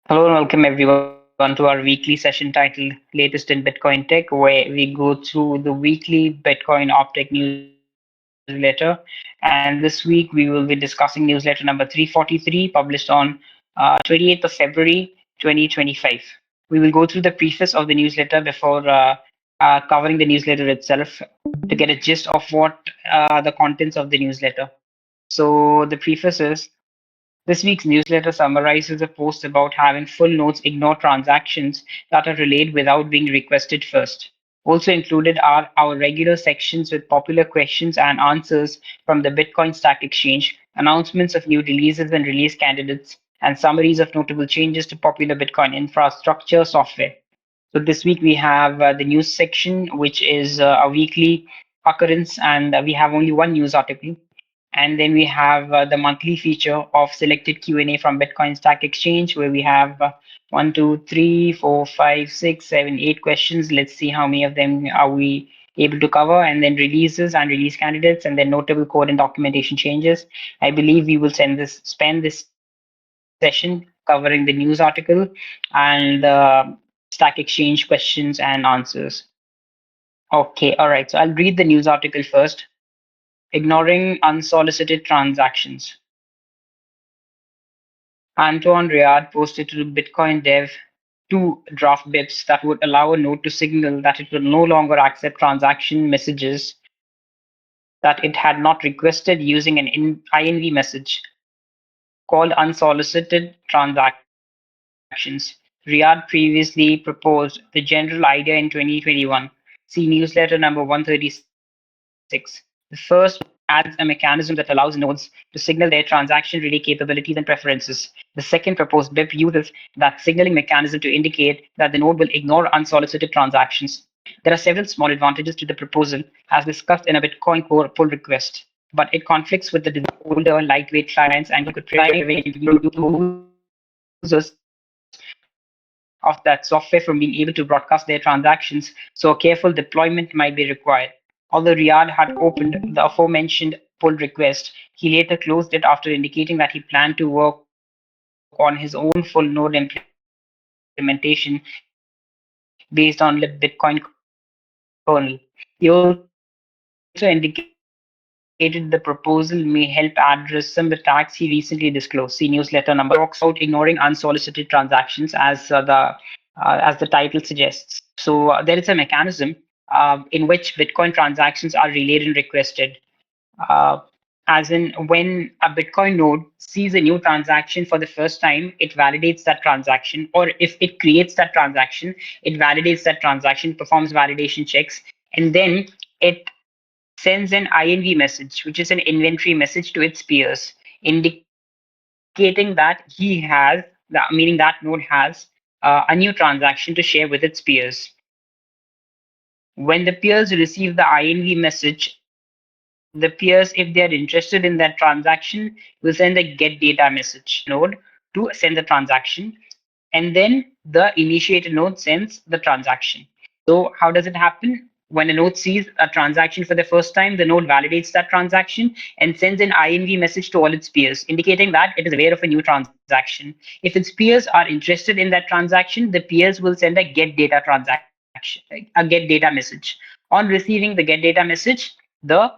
Hello and welcome everyone to our weekly session titled Latest in Bitcoin Tech, where we go through the weekly Bitcoin Optech newsletter. And this week we will be discussing newsletter number 343, published on 28th of February 2025. We will go through the preface of the newsletter before covering the newsletter itself to get a gist of what the contents of the newsletter. So the preface is this week's newsletter summarizes a post about having full nodes ignore transactions that are relayed without being requested first. Also included are our regular sections with popular questions and answers from the Bitcoin Stack Exchange, announcements of new releases and release candidates, and summaries of notable changes to popular Bitcoin infrastructure software. So this week we have the news section, which is a weekly occurrence, and we have only one news article. And then we have the monthly feature of selected Q&A from Bitcoin Stack Exchange, where we have 1, 2, 3, 4, 5, 6, 7, 8 questions. Let's see how many of them are we able to cover, and then releases and release candidates, and then notable code and documentation changes. I believe we will spend this session covering the news article and Stack Exchange questions and answers. Okay, all right. So I'll read the news article first. Ignoring unsolicited transactions. Antoine Riad posted to Bitcoin Dev two draft BIPs that would allow a node to signal that it will no longer accept transaction messages that it had not requested using an INV message called unsolicited transactions. Riyadh previously proposed the general idea in 2021. See newsletter number 136. The first adds a mechanism that allows nodes to signal their transaction relay capabilities and preferences. The second proposed BIP uses that signaling mechanism to indicate that the node will ignore unsolicited transactions. There are several small advantages to the proposal, as discussed in a Bitcoin Core pull request, but it conflicts with the desire of older, lightweight clients and could prevent users of that software from being able to broadcast their transactions, so a careful deployment might be required. Although Riyadh had opened the aforementioned pull request, he later closed it after indicating that he planned to work on his own full node implementation based on lib Bitcoin kernel. He also indicated the proposal may help address some attacks he recently disclosed. See newsletter number 136. The newsletter talks about ignoring unsolicited transactions as the title suggests. So there is a mechanism in which Bitcoin transactions are relayed and requested. Uh, as in, when a Bitcoin node sees a new transaction for the first time, it validates that transaction, or if it creates that transaction, it validates that transaction, performs validation checks, and then it sends an INV message, which is an inventory message to its peers, indicating that he has, meaning that node has a new transaction to share with its peers. When the peers receive the INV message, the peers, if they are interested in that transaction, will send a get data message to the node to send the transaction, and then the initiator node sends the transaction. So how does it happen? When a node sees a transaction for the first time, the node validates that transaction and sends an INV message to all its peers, indicating that it is aware of a new transaction. If its peers are interested in that transaction, the peers will send a get data transaction, a get data message. On receiving the get data message, the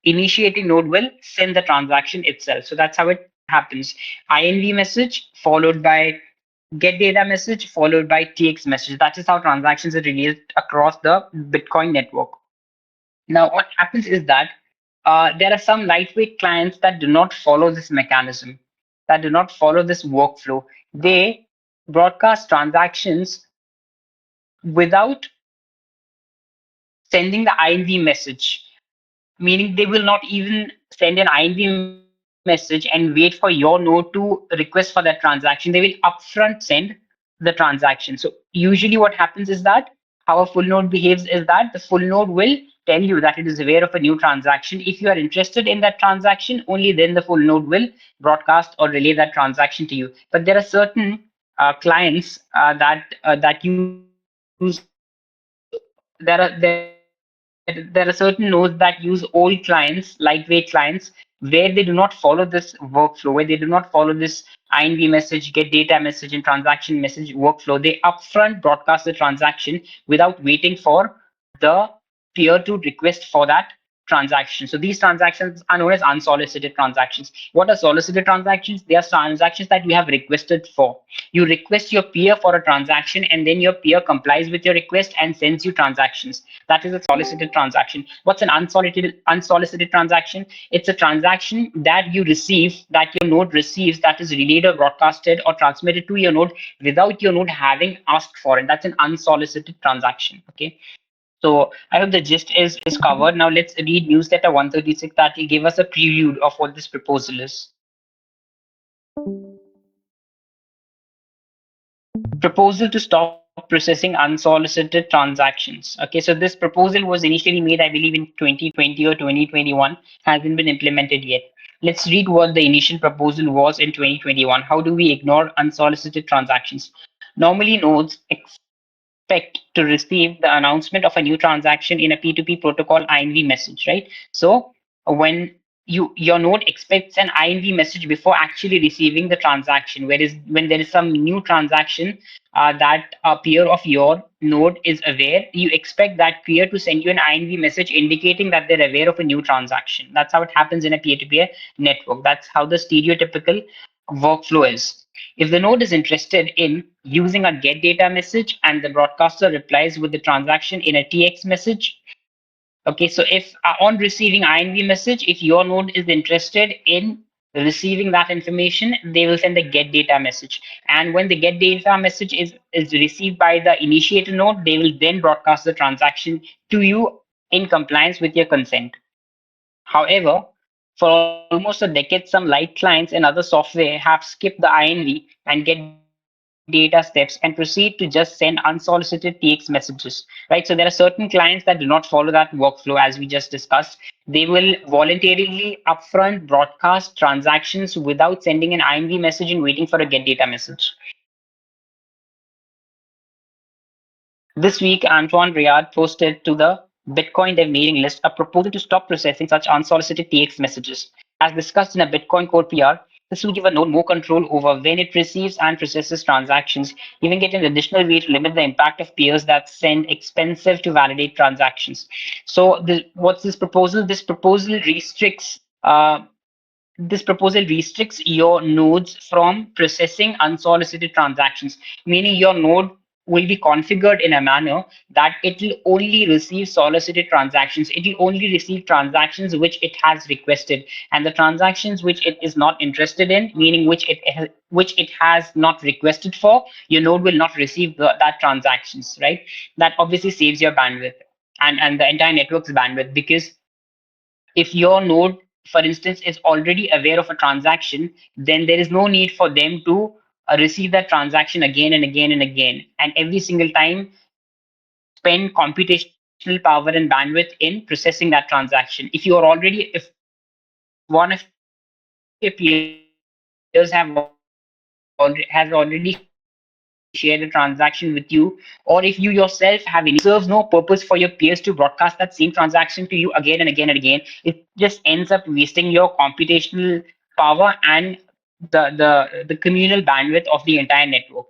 initiating node will send the transaction itself. So that's how it happens. INV message followed by get data message followed by TX message. That is how transactions are released across the Bitcoin network. Now, what happens is that there are some lightweight clients that do not follow this mechanism, that do not follow this workflow. They broadcast transactions without sending the INV message, meaning they will not even send an INV message and wait for your node to request for that transaction. They will upfront send the transaction. So usually what happens is that how a full node behaves is that the full node will tell you that it is aware of a new transaction. If you are interested in that transaction, only then the full node will broadcast or relay that transaction to you. But there are certain clients that use there are certain clients that use there are certain nodes that use old clients, lightweight clients, where they do not follow this workflow, where they do not follow this INV message, get data message, and transaction message workflow. They upfront broadcast the transaction without waiting for the peer to request for that transaction. So these transactions are known as unsolicited transactions. What are solicited transactions? They are transactions that you have requested for. You request your peer for a transaction, and then your peer complies with your request and sends you transactions. That is a solicited transaction. What's an unsolicited transaction? It's a transaction that you receive, that your node receives, that is relayed or broadcasted or transmitted to your node without your node having asked for it. That's an unsolicited transaction. Okay. So I hope the gist is covered. Now let's read newsletter 136 that will give us a prelude of what this proposal is. Proposal to stop processing unsolicited transactions. Okay, so this proposal was initially made, I believe, in 2020 or 2021, hasn't been implemented yet. Let's read what the initial proposal was in 2021. How do we ignore unsolicited transactions? Normally, nodes expect to receive the announcement of a new transaction in a P2P protocol INV message, right? So when your node expects an INV message before actually receiving the transaction, whereas when there is some new transaction that a peer of your node is aware, you expect that peer to send you an INV message indicating that they're aware of a new transaction. That's how it happens in a peer-to-peer network. That's how the stereotypical workflow is. If the node is interested in using a get data message and the broadcaster replies with the transaction in a TX message, okay, so if on receiving INV message, if your node is interested in receiving that information, they will send the get data message. And when the get data message is received by the initiator node, they will then broadcast the transaction to you in compliance with your consent. However, for almost a decade, some light clients and other software have skipped the INV and get data steps and proceed to just send unsolicited TX messages, right? So there are certain clients that do not follow that workflow as we just discussed. They will voluntarily upfront broadcast transactions without sending an INV message and waiting for a get data message. This week, Antoine Riad posted to the Bitcoin Dev mailing list a proposal to stop processing such unsolicited TX messages. As discussed in a Bitcoin Core PR, this will give a node more control over when it receives and processes transactions, giving it an additional way to limit the impact of peers that send expensive to validate transactions. So, what's this proposal? This proposal restricts your nodes from processing unsolicited transactions, meaning your node will be configured in a manner that it will only receive solicited transactions. It will only receive transactions which it has requested, and the transactions which it is not interested in, meaning which it has not requested for, your node will not receive that transactions, right? That obviously saves your bandwidth and the entire network's bandwidth, because if your node, for instance, is already aware of a transaction, then there is no need for them to receive that transaction again and again and again, and every single time spend computational power and bandwidth in processing that transaction. If one of your peers has already shared a transaction with you, or if you yourself have initiated a transaction, it serves no purpose for your peers to broadcast that same transaction to you again and again and again. It just ends up wasting your computational power and the communal bandwidth of the entire network.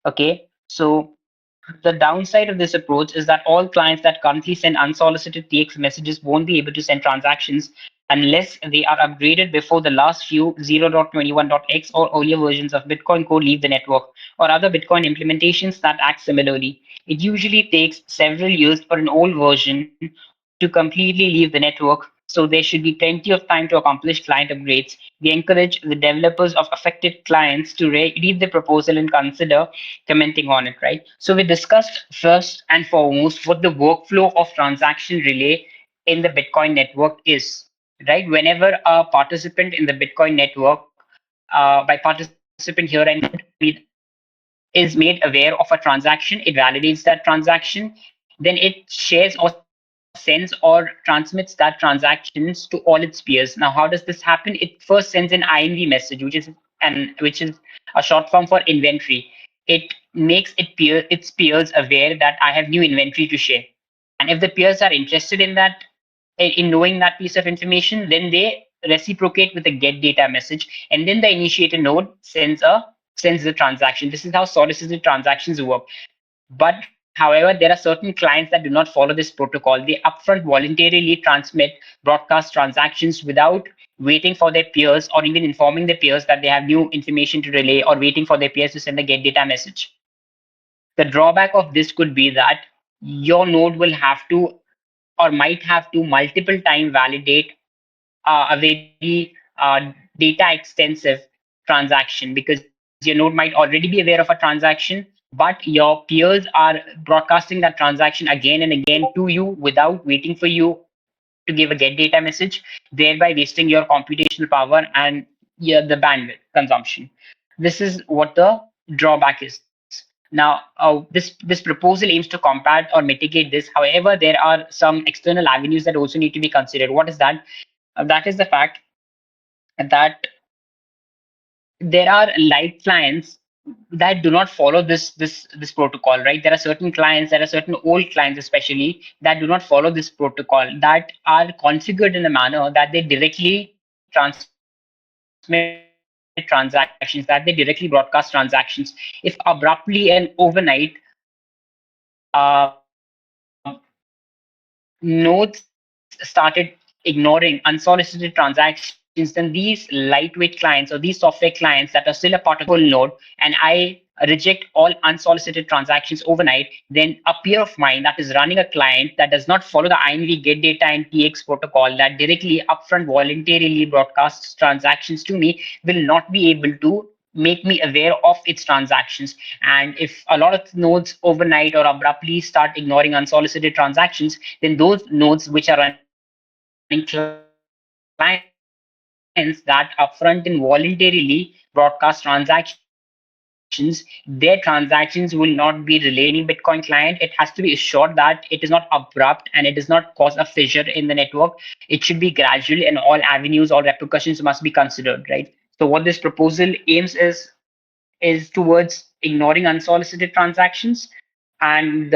Okay, so the downside of this approach is that all clients that currently send unsolicited TX messages won't be able to send transactions unless they are upgraded before the last few 0.21.x or earlier versions of Bitcoin Core leave the network, or other Bitcoin implementations that act similarly. It usually takes several years for an old version to completely leave the network, so there should be plenty of time to accomplish client upgrades. We encourage the developers of affected clients to read the proposal and consider commenting on it, right? So we discussed first and foremost what the workflow of transaction relay in the Bitcoin network is, right? Whenever a participant in the Bitcoin network, by participant here I is made aware of a transaction, it validates that transaction, then it shares or sends or transmits that transactions to all its peers. Now, how does this happen? It first sends an INV message, which is a short form for inventory. It makes its peers aware that I have new inventory to share. And if the peers are interested in that, in knowing that piece of information, then they reciprocate with a get data message, and then the initiator node sends the transaction. This is how solicited transactions work. But however, there are certain clients that do not follow this protocol. They upfront voluntarily transmit broadcast transactions without waiting for their peers or even informing their peers that they have new information to relay or waiting for their peers to send the get data message. The drawback of this could be that your node will have to or might have to multiple time validate a very data extensive transaction, because your node might already be aware of a transaction, but your peers are broadcasting that transaction again and again to you without waiting for you to give a get data message, thereby wasting your computational power and, yeah, the bandwidth consumption. This is what the drawback is. Now, this proposal aims to combat or mitigate this. However, there are some external avenues that also need to be considered. What is that? That is the fact that there are light clients that do not follow this protocol, right? There are certain clients, there are certain old clients especially, that do not follow this protocol, that are configured in a manner that they directly transmit transactions, that they directly broadcast transactions. If abruptly and overnight nodes started ignoring unsolicited transactions, then these lightweight clients or these software clients that are still a part of the full node, and I reject all unsolicited transactions overnight, then a peer of mine that is running a client that does not follow the INV get data and TX protocol, that directly upfront voluntarily broadcasts transactions to me, will not be able to make me aware of its transactions. And if a lot of nodes overnight or abruptly start ignoring unsolicited transactions, then those nodes which are running clients that upfront and voluntarily broadcast transactions, their transactions will not be relayed to any Bitcoin client. It has to be assured that it is not abrupt and it does not cause a fissure in the network. It should be gradual, and all avenues, all repercussions must be considered, right? So what this proposal aims is towards ignoring unsolicited transactions. And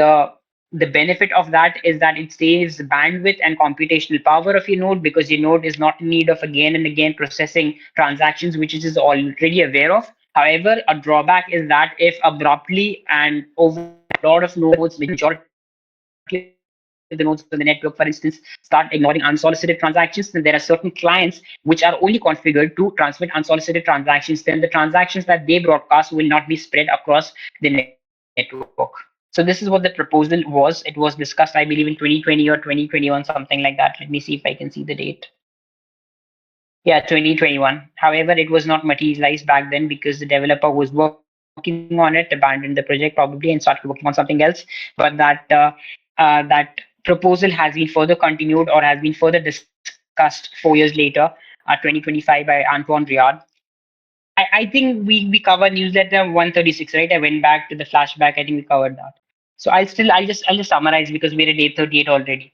the benefit of that is that it saves bandwidth and computational power of your node, because your node is not in need of again and again processing transactions which it is already aware of. However, a drawback is that if abruptly and overnight a lot of nodes, majority of the nodes of the network, for instance, start ignoring unsolicited transactions, then there are certain clients which are only configured to transmit unsolicited transactions. Then the transactions that they broadcast will not be spread across the network. So this is what the proposal was. It was discussed, I believe, in 2020 or 2021, something like that. Let me see if I can see the date. Yeah, 2021. However, it was not materialized back then because the developer was working on it, abandoned the project probably, and started working on something else. But that proposal has been further continued or has been further discussed 4 years later, 2025 by Antoine Riad. I think we covered newsletter 136, right? I went back to the flashback. I think we covered that. So I'll just summarize because we're at 8:38 already.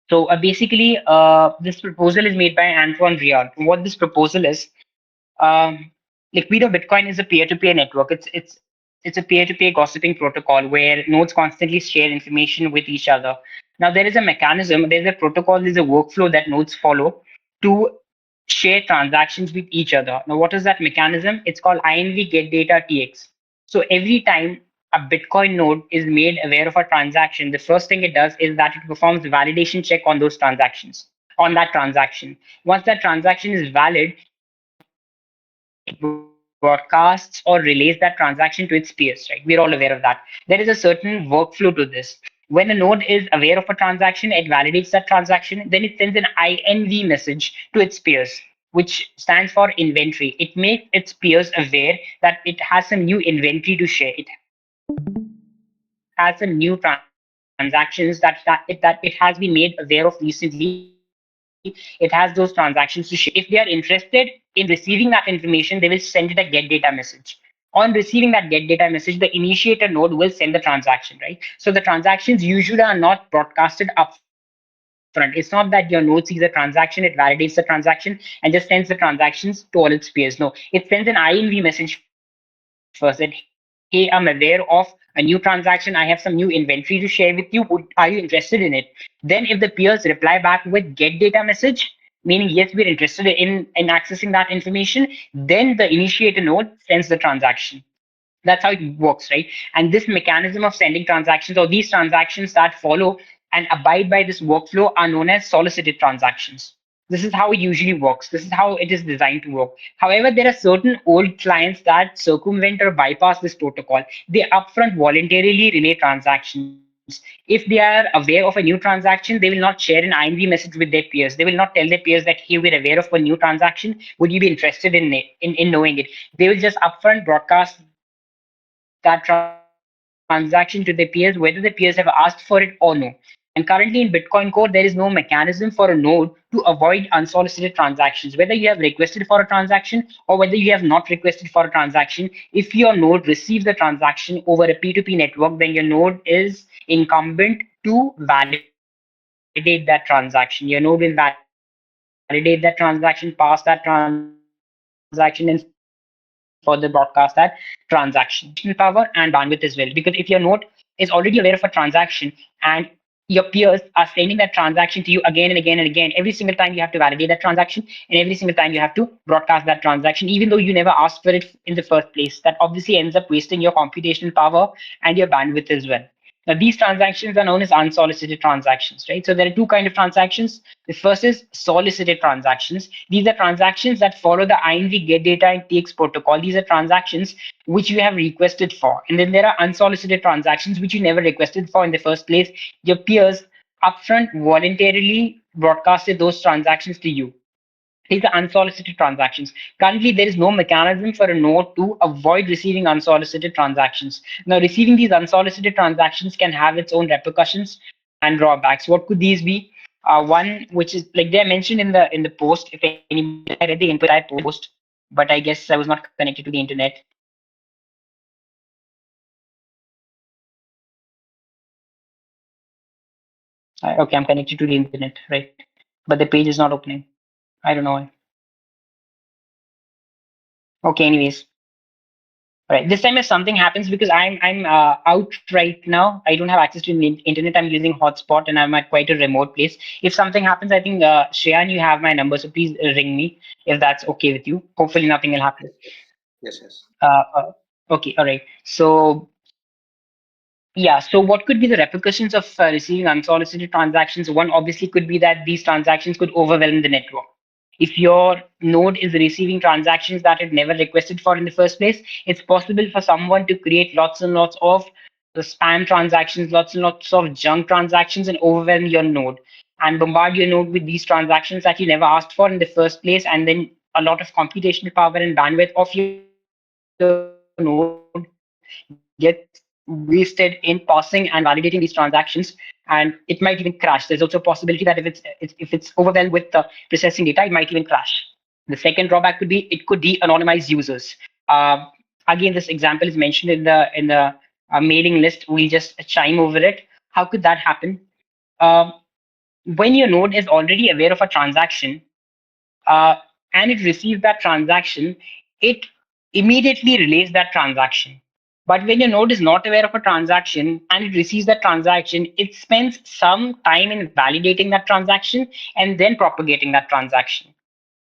So basically, this proposal is made by Antoine Riad. What this proposal is, um, Liquido Bitcoin is a peer-to-peer network. It's a peer-to-peer gossiping protocol where nodes constantly share information with each other. Now there is a mechanism, there's a protocol, there's a workflow that nodes follow to share transactions with each other. Now what is that mechanism? It's called INV Get Data TX. So every time a Bitcoin node is made aware of a transaction, the first thing it does is that it performs a validation check on those transactions, on that transaction. Once that transaction is valid, it broadcasts or relays that transaction to its peers, right? We're all aware of that. There is a certain workflow to this. When a node is aware of a transaction, it validates that transaction, then it sends an INV message to its peers, which stands for inventory. It makes its peers aware that it has some new inventory to share. It has some new transactions that it has been made aware of recently. It has those transactions to share. If they are interested in receiving that information, they will send it a get data message. On receiving that get data message, the initiator node will send the transaction, right? So the transactions usually are not broadcasted upfront. It's not that your node sees a transaction, it validates the transaction, and just sends the transactions to all its peers. No, it sends an INV message first. It hits the peers, and then it sends an INV message to the initiator node. hey, I'm aware of a new transaction. I have some new inventory to share with you. Are you interested in it? Then if the peers reply back with get data message, meaning yes, we're interested in accessing that information, then the initiator node sends the transaction. That's how it works, right? And this mechanism of sending transactions, or these transactions that follow and abide by this workflow, are known as solicited transactions. This is how it usually works. This is how it is designed to work. However, there are certain old clients that circumvent or bypass this protocol. They upfront voluntarily relay transactions. If they are aware of a new transaction, they will not share an INV message with their peers. They will not tell their peers that, hey, we're aware of a new transaction. Would you be interested in it, in knowing it? They will just upfront broadcast that transaction to their peers, whether the peers have asked for it or no. And currently in Bitcoin Core, there is no mechanism for a node to avoid unsolicited transactions. Whether you have requested for a transaction or whether you have not requested for a transaction, if your node receives the transaction over a P2P network, then your node is incumbent to validate that transaction. Your node will validate that transaction, pass that transaction, and further broadcast that transaction and further broadcast that transaction. This gives you computational power and bandwidth as well. Because if your node is already aware of a transaction and your peers are sending that transaction to you again and again and again, every single time you have to validate that transaction, and every single time you have to broadcast that transaction, even though you never asked for it in the first place, that obviously ends up wasting your computational power and your bandwidth as well. Now, these transactions are known as unsolicited transactions, right? So there are two kinds of transactions. The first is solicited transactions. These are transactions that follow the INV get data and takes protocol. These are transactions which you have requested for. And then there are unsolicited transactions which you never requested for in the first place. Your peers upfront voluntarily broadcasted those transactions to you. These are unsolicited transactions. Currently, there is no mechanism for a node to avoid receiving unsolicited transactions. Now, receiving these unsolicited transactions can have its own repercussions and drawbacks. What could these be? One, which is like they are mentioned in the post. If anybody read the input I post, but I guess I was not connected to the internet. Okay, I'm connected to the internet, right? But the page is not opening. I don't know why. Okay, anyways. Right. This time, if something happens, because I'm out right now, I don't have access to the internet. I'm using hotspot, and I'm at quite a remote place. If something happens, I think Shreyan, you have my number, so please ring me if that's okay with you. Hopefully, nothing will happen. Yes, yes. Uh, uh, okay, all right. So yeah, so what could be the repercussions of receiving unsolicited transactions? One obviously could be that these transactions could overwhelm the network. If your node is receiving transactions that it never requested for in the first place, it's possible for someone to create lots and lots of spam transactions, lots and lots of junk transactions, and overwhelm your node and bombard your node with these transactions that you never asked for in the first place, and then a lot of computational power and bandwidth of your node gets wasted in passing and validating these transactions, and it might even crash. There's also a possibility that if it's overwhelmed with processing data, it might even crash. The second drawback could be it could de-anonymize users. Uh, Again, this example is mentioned in the mailing list. We'll just chime over it. How could that happen? Um, when your node is already aware of a transaction, uh, and it receives that transaction, it immediately relays that transaction. But when your node is not aware of a transaction and it receives that transaction, it spends some time in validating that transaction and then propagating that transaction.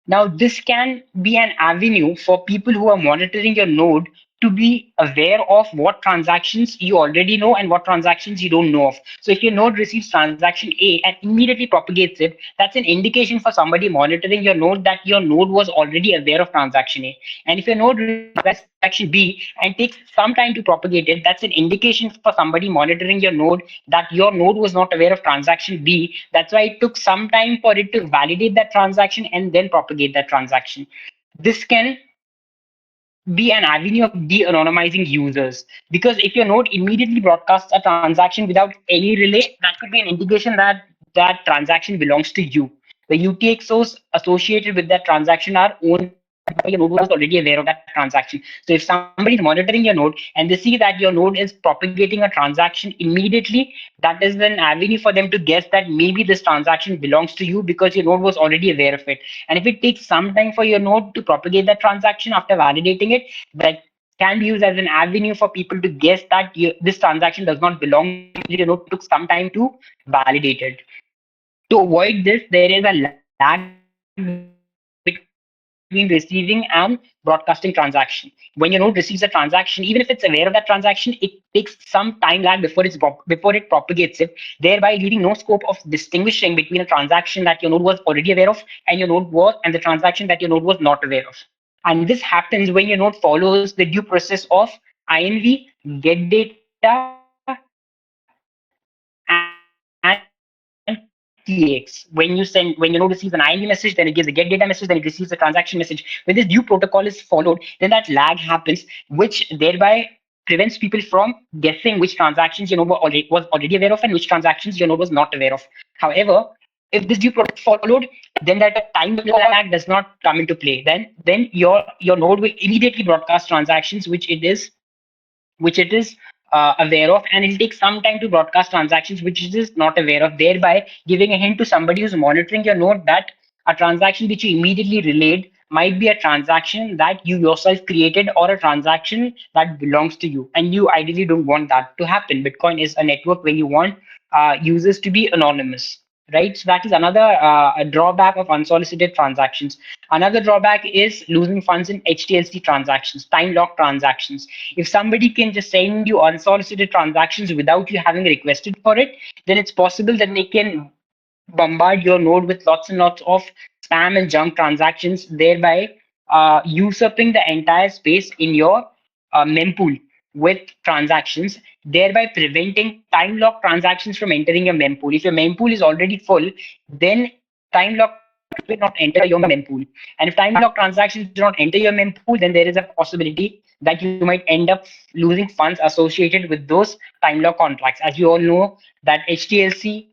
Now, this can be an avenue for people who are monitoring your node to be aware of what transactions you already know and what transactions you don't know of. So, if your node receives transaction A and immediately propagates it, that's an indication for somebody monitoring your node that your node was already aware of transaction A. And if your node receives transaction B and takes some time to propagate it, that's an indication for somebody monitoring your node that your node was not aware of transaction B. That's why it took some time for it to validate that transaction and then propagate that transaction. This can be an avenue of de-anonymizing users, because if your node immediately broadcasts a transaction without any relay, that could be an indication that that transaction belongs to you. The UTXOs associated with that transaction are owned by your node was already aware of that transaction. So if somebody is monitoring your node and they see that your node is propagating a transaction immediately, that is an avenue for them to guess that maybe this transaction belongs to you because your node was already aware of it. And if it takes some time for your node to propagate that transaction after validating it, that can be used as an avenue for people to guess that this transaction does not belong to you. It took some time to validate it. To avoid this, there is a lag between receiving and broadcasting transaction. When your node receives a transaction, even if it's aware of that transaction, it takes some time lag before it propagates it, thereby leaving no scope of distinguishing between a transaction that your node was already aware of and the transaction that your node was not aware of. And this happens when your node follows the due process of INV, get data, and TX. When your node receives an INV message, then it gives a get data message, then it receives a transaction message. When this due protocol is followed, then that lag happens, which thereby prevents people from guessing which transactions your node was already aware of and which transactions your node was not aware of. However, if this due protocol is followed, then that time lag does not come into play. Then your node will immediately broadcast transactions which it is aware of, and it'll take some time to broadcast transactions which it is not aware of, thereby giving a hint to somebody who's monitoring your node that a transaction which you immediately relayed might be a transaction that you yourself created or a transaction that belongs to you, and you ideally don't want that to happen. Bitcoin is a network where you want users to be anonymous, right? So that is another a drawback of unsolicited transactions. Another drawback is losing funds in HTLC transactions, time locked transactions. If somebody can just send you unsolicited transactions without you having requested for it, then it's possible that they can bombard your node with lots and lots of spam and junk transactions, thereby usurping the entire space in your mempool with transactions, thereby preventing time lock transactions from entering your mempool. If your mempool is already full, then time lock transactions will not enter your mempool. And if time lock transactions do not enter your mempool, then there is a possibility that you might end up losing funds associated with those time lock contracts. As you all know, that HTLC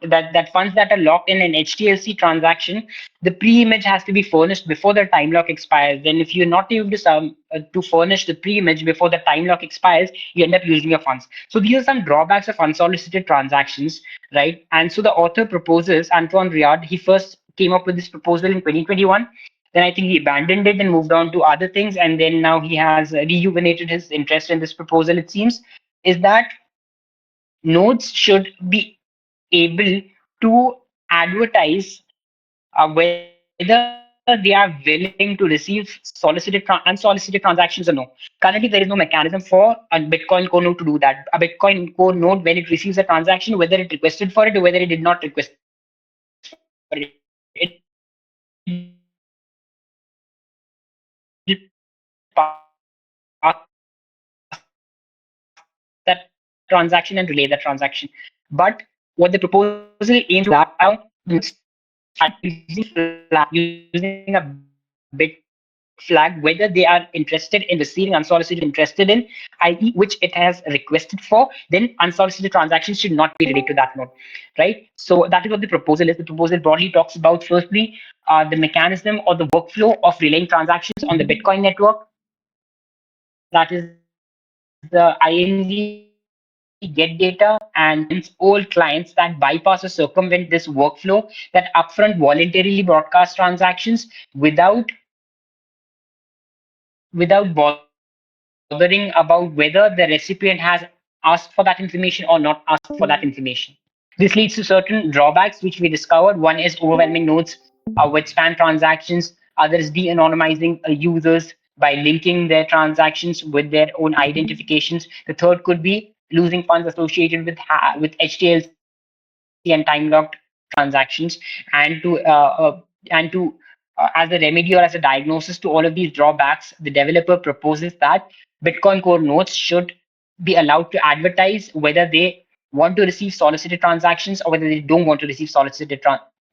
that funds that are locked in an HTLC transaction, the pre-image has to be furnished before the time lock expires. Then, if you're not able to furnish the pre-image before the time lock expires, you end up losing your funds. So these are some drawbacks of unsolicited transactions, right? And so the author proposes, Antoine Riard, he first came up with this proposal in 2021. Then I think he abandoned it and moved on to other things, and then now he has rejuvenated his interest in this proposal. It seems is that nodes should be able to advertise whether they are willing to receive unsolicited transactions or no. Currently, there is no mechanism for a Bitcoin core node to do that. A Bitcoin core node, when it receives a transaction, whether it requested for it or whether it did not request for it, it just passes that transaction and relay that transaction. But what the proposal aims to do is that nodes should be able to advertise whether they are interested in receiving unsolicited transactions, whether it requested for it or whether it did not request for it. And to using a bit flag, whether they are interested in receiving unsolicited, interested in, i.e., which it has requested for, then unsolicited transactions should not be relayed to that node, right? So that is what the proposal is. The proposal broadly talks about, firstly, the mechanism or the workflow of relaying transactions on the Bitcoin network. That is the INV get data, and prevents all clients that bypass or circumvent this workflow that upfront voluntarily broadcast transactions without without bothering about whether the recipient has asked for that information or not asked for that information. This leads to certain drawbacks which we discovered. One is overwhelming nodes with spam transactions. Others de-anonymizing users by linking their transactions with their own identifications. The third could be losing funds associated with HTLC and time-locked transactions. And to as a remedy or as a diagnosis to all of these drawbacks, the developer proposes that Bitcoin Core nodes should be allowed to advertise whether they want to receive solicited transactions or whether they don't want to receive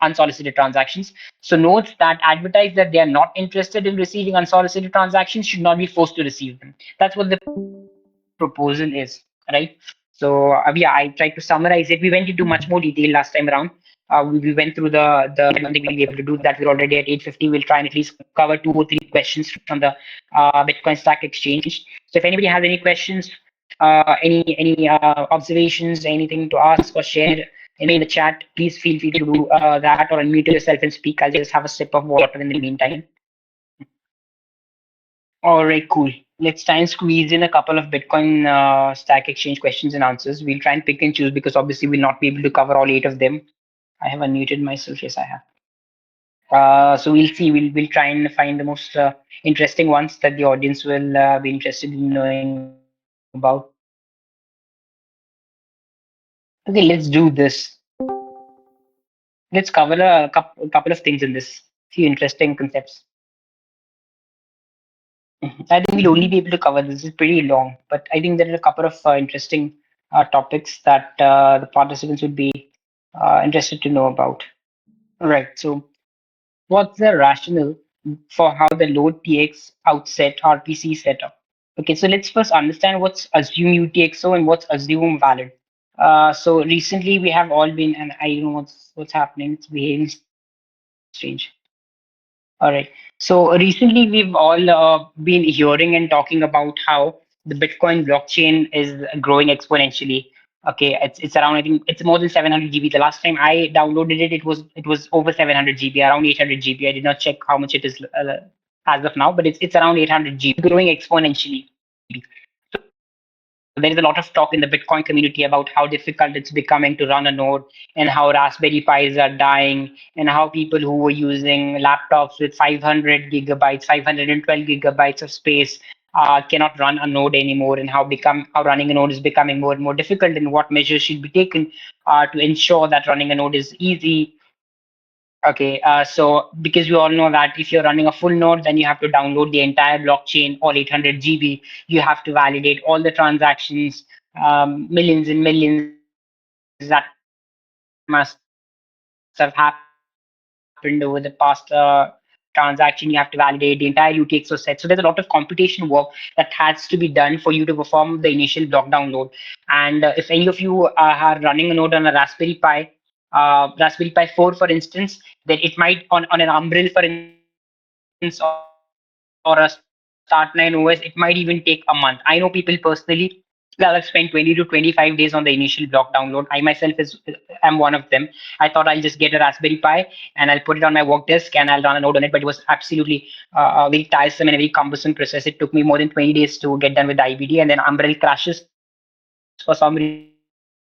unsolicited transactions. So nodes that advertise that they are not interested in receiving unsolicited transactions should not be forced to receive them. That's what the proposal is, right? So yeah, I tried to summarize it. We went into much more detail last time around. We went through the I don't think we'll be able to do that. We're already at 8:50. We'll try and at least cover two or three questions from the Bitcoin Stack Exchange. So if anybody has any questions, any observations, anything to ask or share in the chat, please feel free to do that or unmute yourself and speak. I'll just have a sip of water in the meantime. All right, cool. Let's try and squeeze in a couple of Bitcoin Stack Exchange questions and answers. We'll try and pick and choose because obviously we'll not be able to cover all eight of them. I have unmuted myself. Yes, I have. So we'll see. We'll try and find the most interesting ones that the audience will be interested in knowing about. Okay, let's do this. Let's cover a couple of things in this. Few interesting concepts. I think we'll only be able to cover this. Is pretty long, but I think there are a couple of interesting topics that the participants would be interested to know about. All right. So, what's the rationale for how the load TX outset RPC setup? Okay. So let's first understand what's assume UTXO and what's assume valid. So recently we have all been, and I don't know what's happening. It's behaving strange. All right. So recently, we've all been hearing and talking about how the Bitcoin blockchain is growing exponentially. Okay, it's around, I think it's more than 700 GB. The last time I downloaded it, it was over 700 GB, around 800 GB. I did not check how much it is as of now, but it's around 800 GB, growing exponentially. So there is a lot of talk in the Bitcoin community about how difficult it's becoming to run a node, and how Raspberry Pis are dying, and how people who were using laptops with 500 gigabytes, 512 gigabytes of space cannot run a node anymore, and how running a node is becoming more and more difficult, and what measures should be taken to ensure that running a node is easy. Okay, so because we all know that if you're running a full node, then you have to download the entire blockchain, all 800 GB. You have to validate all the transactions, millions and millions that must have happened over the past transaction. You have to validate the entire UTXO set. So there's a lot of competition work that has to be done for you to perform the initial block download. And if any of you are running a node on a Raspberry Pi, Raspberry Pi 4, for instance, then it might on an Umbrel, for instance, or a Start 9 OS, it might even take a month. I know people personally that have spent 20 to 25 days on the initial block download. I myself am one of them. I thought I'll just get a Raspberry Pi and I'll put it on my work desk and I'll run a node on it, but it was absolutely very tiresome and a very cumbersome process. It took me more than 20 days to get done with the IBD, and then Umbrel crashes for some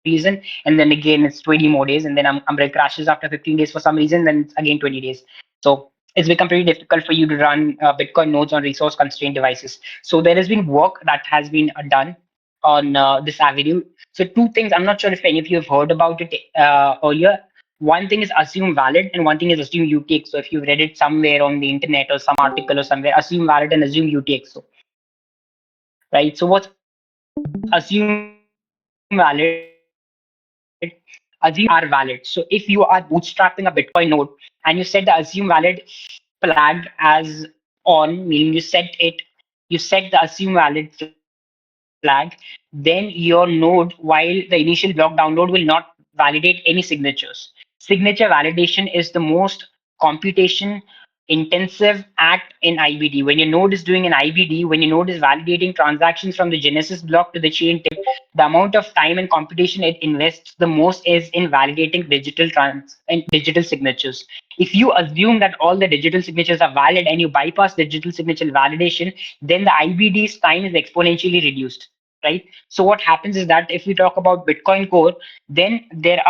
reason, and then again it's 20 more days, and then Umbrel crashes after 15 days for some reason, then it's again 20 days. So it's become pretty difficult for you to run Bitcoin nodes on resource constrained devices. So there has been work that has been done on this avenue. So two things. I'm not sure if any of you have heard about it earlier. One thing is assume valid, and one thing is assume UTX. So if you've read it somewhere on the internet or some article or somewhere, assume valid and assume UTXO. Right. So what's assume valid? Assume valid means your transactions are valid. So if you are bootstrapping a Bitcoin node and you set the assume valid flag as on, meaning you set the assume valid flag, then your node, while the initial block download, will not validate any signatures. Signature validation is the most computation intensive act in IBD. When your node is doing an IBD, when your node is validating transactions from the Genesis block to the chain tip, the amount of time and computation it invests the most is in validating digital signatures. If you assume that all the digital signatures are valid and you bypass digital signature validation, then the IBD's time is exponentially reduced. Right. So what happens is that if we talk about Bitcoin Core, then there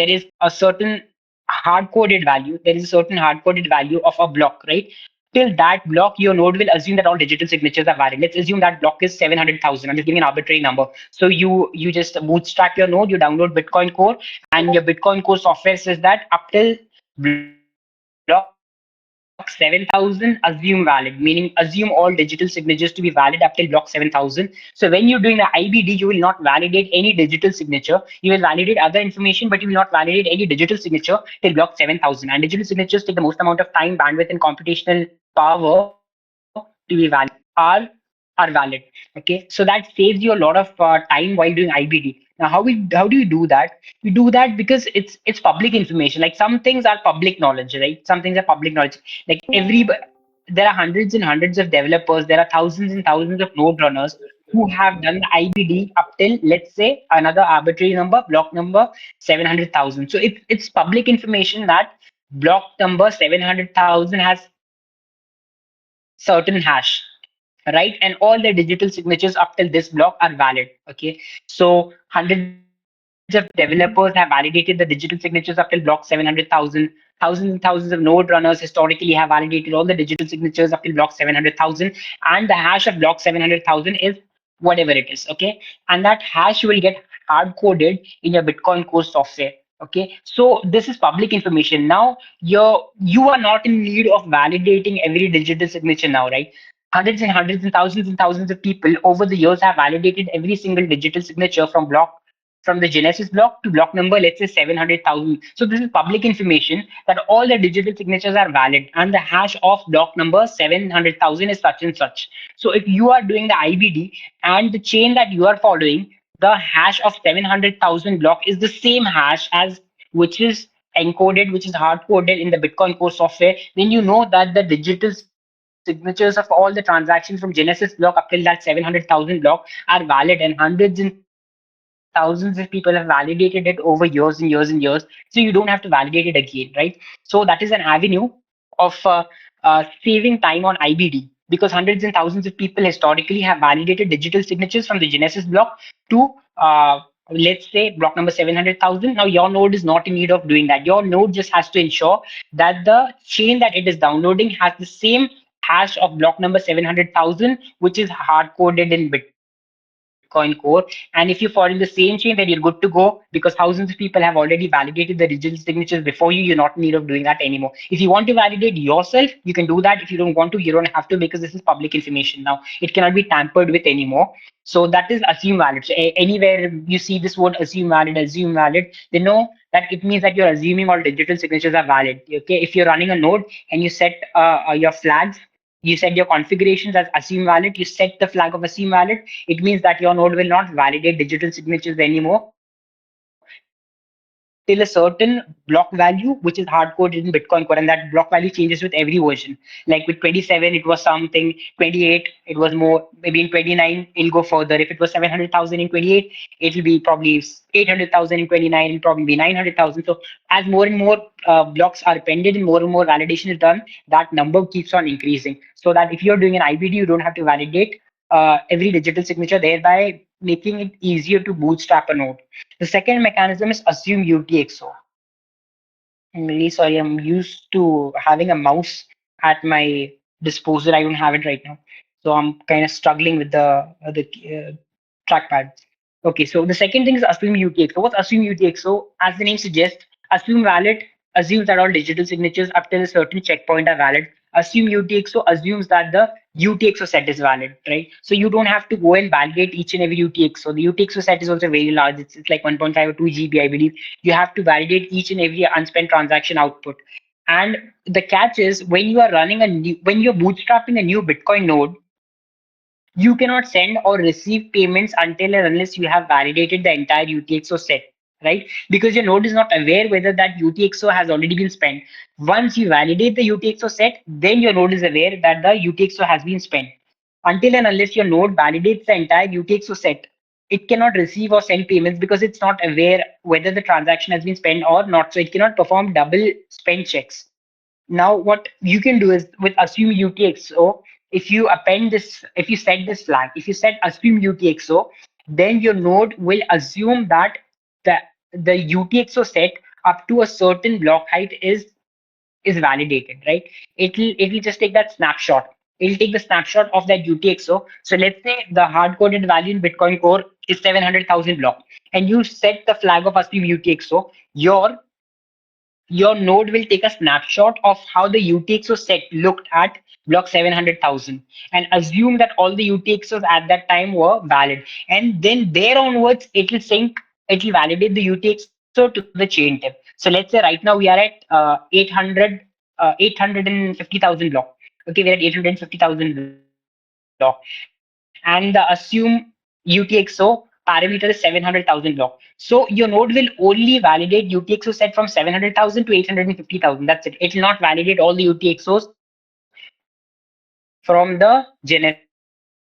is a certain hard coded value. There is a certain hard coded value of a block, right? Till that block, your node will assume that all digital signatures are valid. Let's assume that block is 700,000. I'm just giving an arbitrary number. So you just bootstrap your node, you download Bitcoin Core, and your Bitcoin Core software says that up till block 7,000, assume valid, meaning assume all digital signatures to be valid up till block 7,000. So when you're doing the IBD, you will not validate any digital signature. You will validate other information, but you will not validate any digital signature till block 7,000. And digital signatures take the most amount of time, bandwidth, and computational power to be valid. Are valid. Okay, so that saves you a lot of time while doing IBD. Now, how do you do that? You do that because it's public information. Like some things are public knowledge, right? Some things are public knowledge. Like there are hundreds and hundreds of developers. There are thousands and thousands of node runners who have done the IBD up till, let's say, another arbitrary number, block number 700,000. So it's public information that block number 700,000 has certain hash. right? And all the digital signatures up till this block are valid. Okay, so hundreds of developers have validated the digital signatures up till block 700,000. Thousands and thousands of node runners historically have validated all the digital signatures up till block 700,000, and the hash of block 700,000 is whatever it is. Okay, and that hash will get hard coded in your Bitcoin Core software. Okay, so this is public information. Now you are not in need of validating every digital signature now, right? Hundreds and thousands of people over the years have validated every single digital signature from the Genesis block to block number, let's say 700,000. So this is public information that all the digital signatures are valid, and the hash of block number 700,000 is such and such. So if you are doing the IBD and the chain that you are following, the hash of 700,000 block is the same hash as which is encoded, which is hard coded in the Bitcoin Core software, then you know that the digital signatures of all the transactions from Genesis block up till that 700,000 block are valid, and hundreds and thousands of people have validated it over years and years and years. So you don't have to validate it again, right? So that is an avenue of saving time on IBD, because hundreds and thousands of people historically have validated digital signatures from the Genesis block to let's say block number 700,000. Now your node is not in need of doing that. Your node just has to ensure that the chain that it is downloading has the same hash of block number 700,000, which is hard coded in Bitcoin Core. And if you follow the same chain, then you're good to go, because thousands of people have already validated the digital signatures before you. You're not in need of doing that anymore. If you want to validate yourself, you can do that. If you don't want to, you don't have to, because this is public information now. It cannot be tampered with anymore. So that is assume valid. So anywhere you see this word assume valid, they know that it means that you're assuming all digital signatures are valid. Okay, if you're running a node and you set your flags, you set your configurations as assume valid, you set the flag of assume valid, it means that your node will not validate digital signatures anymore till a certain block value, which is hard coded in Bitcoin Core, and that block value changes with every version. Like with 27, it was something, 28, it was more, maybe in 29, it'll go further. If it was 700,000 in 28, it'll be probably 800,000 in 29, it'll probably be 900,000. So as more and more blocks are appended and more validation is done, that number keeps on increasing. So that if you're doing an IBD, you don't have to validate every digital signature, thereby making it easier to bootstrap a node. The second mechanism is assume UTXO. I'm really sorry, I'm used to having a mouse at my disposal. I don't have it right now. So I'm kind of struggling with the trackpad. Okay, so the second thing is assume UTXO. What's assume UTXO? As the name suggests, assume valid assumes that all digital signatures up till a certain checkpoint are valid. Assume UTXO assumes that the UTXO set is valid, right? So you don't have to go and validate each and every UTXO. The UTXO set is also very large. It's like 1.5 or 2 GB, I believe. You have to validate each and every unspent transaction output. And the catch is when you are running when you're bootstrapping a new Bitcoin node, you cannot send or receive payments until and unless you have validated the entire UTXO set, right? Because your node is not aware whether that UTXO has already been spent. Once you validate the UTXO set, then your node is aware that the UTXO has been spent. Until and unless your node validates the entire UTXO set, it cannot receive or send payments because it's not aware whether the transaction has been spent or not. So it cannot perform double spend checks. Now, what you can do is with assume UTXO, if you append this, if you set this flag, if you set assume UTXO, then your node will assume that the the UTXO set up to a certain block height is validated, right? It'll just take that snapshot. It'll take the snapshot of that UTXO. So let's say the hard coded value in Bitcoin Core is 700,000 block, and you set the flag of assume UTXO. Your node will take a snapshot of how the UTXO set looked at block 700,000 and assume that all the UTXOs at that time were valid. And then there onwards, it will validate the UTXO to the chain tip. So let's say right now we are at 850,000 block. Okay, we're at 850,000 block. And the assume UTXO parameter is 700,000 block. So your node will only validate UTXO set from 700,000 to 850,000. That's it. It will not validate all the UTXOs from the Genesis block.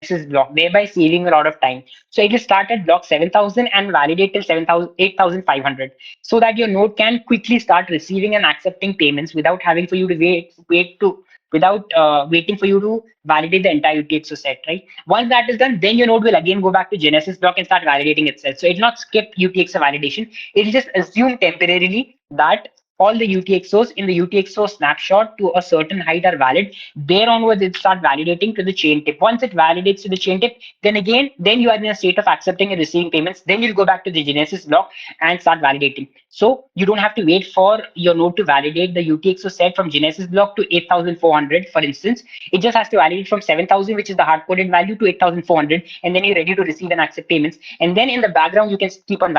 So that is the second mechanism. Genesis block, thereby saving a lot of time. So it will start at block 7,000 and validate till 7,000 8,500, so that your node can quickly start receiving and accepting payments without having for you to without waiting for you to validate the entire UTXO set, right? Once that is done, then your node will again go back to Genesis block and start validating itself. So it will not skip UTXO validation. It will just assume temporarily that all the UTXOs in the UTXO snapshot to a certain height are valid. There onwards, it start validating to the chain tip. Once it validates to the chain tip, then again, then you are in a state of accepting and receiving payments. Then you'll go back to the Genesis block and start validating. So you don't have to wait for your node to validate the UTXO set from Genesis block to 8,400, for instance. It just has to validate from 7,000, which is the hard coded value, to 8,400, and then you're ready to receive and accept payments. And then in the background, you can keep on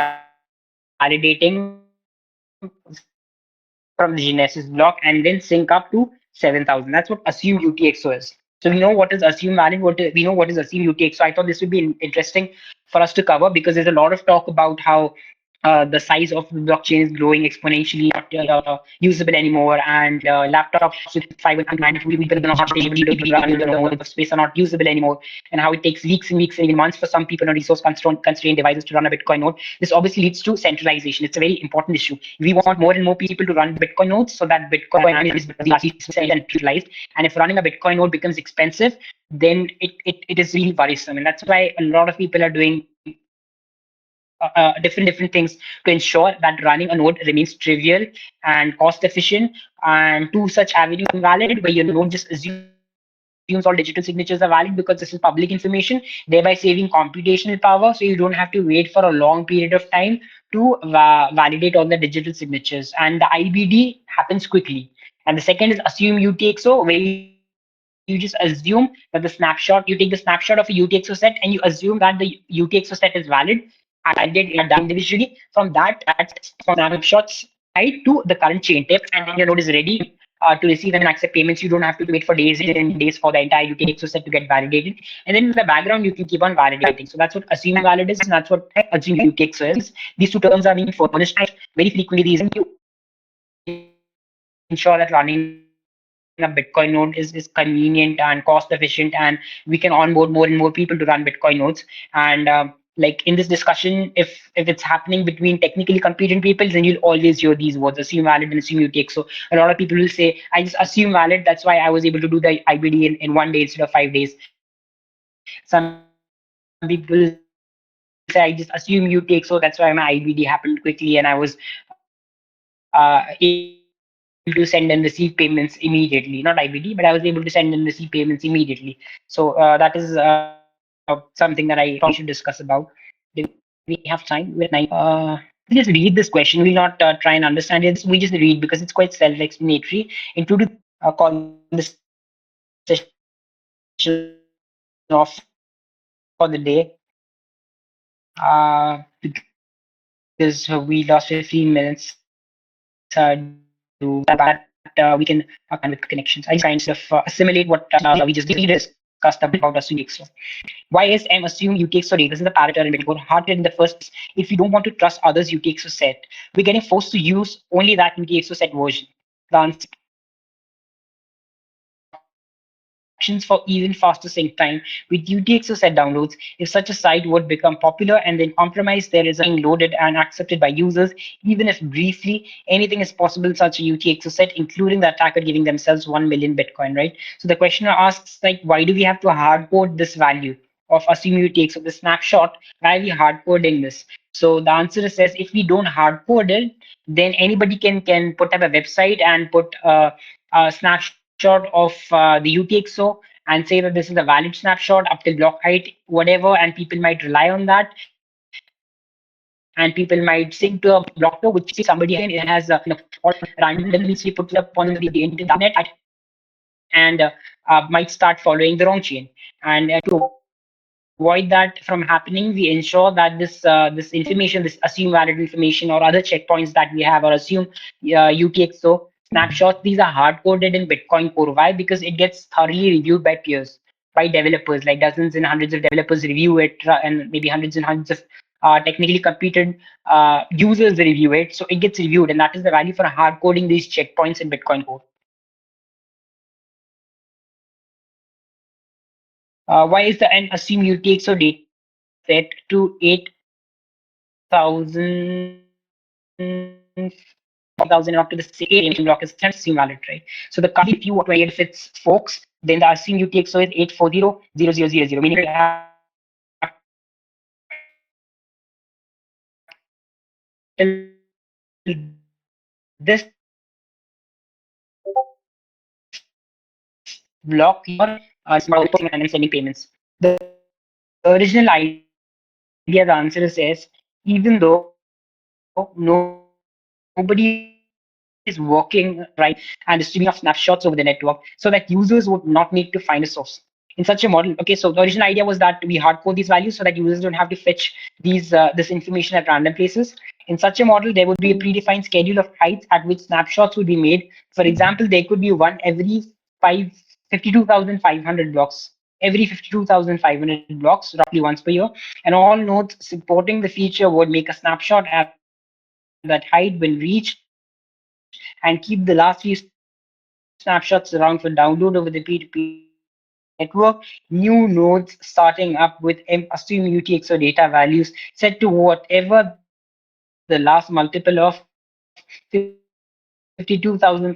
validating from the Genesis block and then sync up to 7,000. That's what assume UTXO is. So we know what is assume valid, we know what is assume UTXO. I thought this would be interesting for us to cover, because there's a lot of talk about how the size of the blockchain is growing exponentially, not usable anymore, and laptops with 512 people are not able to run the node of space, are not usable anymore, and how it takes weeks and weeks and even months for some people on resource constrained devices to run a Bitcoin node. This obviously leads to centralization. It's a very important issue. We want more and more people to run Bitcoin nodes so that Bitcoin is centralized. And if running a Bitcoin node becomes expensive, then it is really worrisome. And that's why a lot of people are doing different things to ensure that running a node remains trivial and cost efficient. And two such avenues invalid, where your node just assumes all digital signatures are valid because this is public information, thereby saving computational power, so you don't have to wait for a long period of time to validate all the digital signatures. And the IBD happens quickly. And the second is assume UTXO, where you just assume that the snapshot, you take the snapshot of a UTXO set and you assume that the UTXO set is valid and validate it individually. From that snapshot's tied to the current chain tip, and then your node is ready to receive and accept payments. You don't have to wait for days and days for the entire UTXO set to get validated. And then in the background, you can keep on validating. So that's what assuming valid is, and that's what assuming UTXO is. These two terms are being furnished very frequently. The reason to ensure that running a Bitcoin node is convenient and cost efficient, and we can onboard more and more people to run Bitcoin nodes. And like in this discussion, if it's happening between technically competent people, then you'll always hear these words: assume valid and assume UTXO. So a lot of people will say, I just assume valid, that's why I was able to do the IBD in 1 day instead of 5 days. Some people will say, I just assume UTXO, that's why my IBD happened quickly and I was able to send and receive payments immediately. So that is something that I thought we should discuss about. Did we have time? We're at 9. Uh, we can just read this question. We'll not try and understand it. This we just read because it's quite self-explanatory. Included call this session off for the day because we lost 15 minutes due to that we can can with connections. I just kind of assimilate what we just discussed about assuming UTXO. Why is M assume UTXO data? This is the parameter in Bitcoin hard in the first place. If you don't want to trust others' UTXO set, we're getting forced to use only that UTXO set version. The answer is options for even faster sync time. With UTXO set downloads, if such a site would become popular and then compromised, there is a risk of it being loaded and accepted by users, even if briefly. Anything is possible in such a UTXO set, including the attacker giving themselves 1 million Bitcoin, right? So the questioner asks, like, why do we have to hard code this value of assume UTXO, the snapshot? Why are we hard coding this? So the answer says, if we don't hard code it, then anybody can put up a website and put a snapshot of the UTXO and say that this is a valid snapshot up till block height, whatever, and people might rely on that, and people might sync to a block to which somebody has randomly put it up on the internet and might start following the wrong chain. And to avoid that from happening, we ensure that this information, this assume valid information, or other checkpoints that we have, or assume UTXO snapshots, these are hard coded in Bitcoin Core. Why? Because it gets thoroughly reviewed by peers, by developers, like dozens and hundreds of developers review it, and maybe hundreds and hundreds of technically competent users review it. So it gets reviewed, and that is the value for hard coding these checkpoints in Bitcoin Core. Why is the n assume UTXO data set to 8,000 and up to the same block is 10 assume valid, right? So the currently if you want 28 if it's forks, then the assume UTXO is 8400000, meaning you have to this block your and then sending payments. The original idea, the answer is yes, even though nobody is working right and streaming of snapshots over the network so that users would not need to find a source. In such a model, okay, so the original idea was that we hardcode these values so that users don't have to fetch these this information at random places. In such a model, there would be a predefined schedule of heights at which snapshots would be made. For example, there could be one every 52,500 blocks, every 52,500 blocks, roughly once per year. And all nodes supporting the feature would make a snapshot at that height when reached and keep the last few snapshots around for download over the P2P network. New nodes starting up with assume UTXO data values set to whatever the last multiple of 52,500 blocks that was the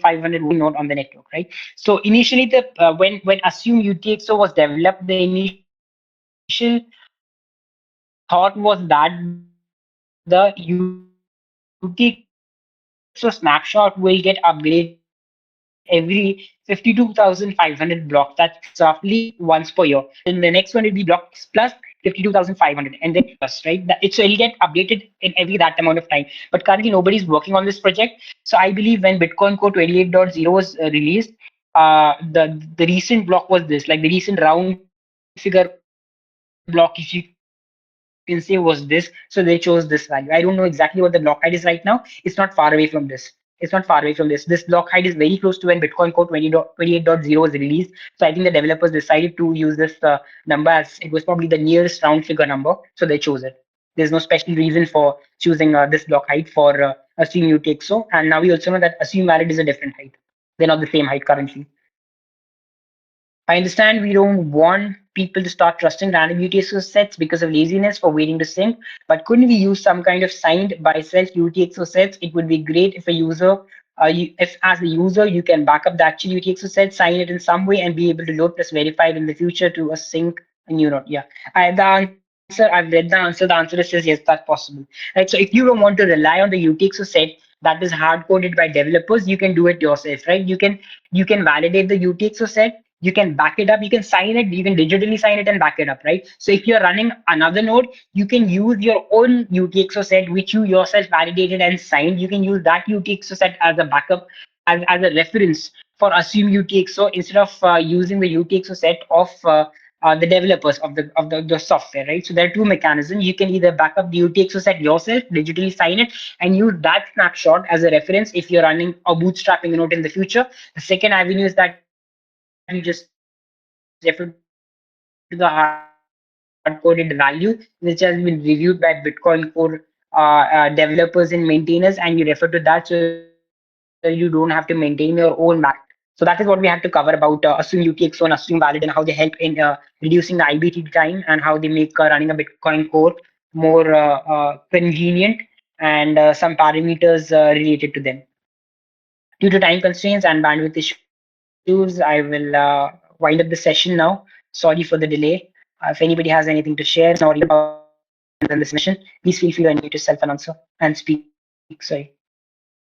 working node on the network, right? So initially, when assume UTXO was developed, the initial thought was that the UTXO snapshot will get upgraded every 52,500 blocks. That's roughly once per year. Then the next one will be block X plus 52,500, and then block Y plus, right? So it'll get updated in every that amount of time. But currently nobody's working on this project. So I believe when Bitcoin Core 28.0 was released, the recent block was this, like the recent round figure block, if you can say, was this. So they chose this value. I don't know exactly what the block height is right now. It's not far away from this. It's not far away from this. This block height is very close to when Bitcoin Core 28.0 was released. So I think the developers decided to use this number as it was probably the nearest round figure number. So they chose it. There's no special reason for choosing this block height for Assume UTXO. And now we also know that Assume Valid is a different height. They're not the same height currently. I understand we don't want people to start trusting random UTXO sets because of laziness for waiting to sync, but couldn't we use some kind of signed by self UTXO sets? It would be great if a user, if as a user you can back up the actual UTXO set, sign it in some way, and be able to load plus verify it in the future to a sync a new node. Yeah, I've read the answer. The answer is yes, that's possible. Right. So if you don't want to rely on the UTXO set that is hard coded by developers, you can do it yourself, right? You can validate the UTXO set, you can back it up, you can sign it, you can digitally sign it and back it up, right? So if you're running another node, you can use your own UTXO set which you yourself validated and signed. You can use that UTXO set as a backup, as a reference for assume UTXO instead of using the UTXO set of the developers of the software, right? So there are two mechanisms. You can either back up the UTXO set yourself, digitally sign it, and use that snapshot as a reference if you're running a bootstrapping node in the future. The second avenue is that you just refer to the hard coded value, which has been reviewed by Bitcoin Core developers and maintainers, and you refer to that so you don't have to maintain your own back. So that is what we have to cover about assume UTXO and assume valid and how they help in reducing the IBT time and how they make reducing the IBT time and how they make running a Bitcoin core more convenient, and some parameters related to them. Due to time constraints and bandwidth issues, I will wind up the session now. Sorry for the delay. If anybody has anything to share or about this session, please feel free to unmute yourself and answer and speak. Sorry.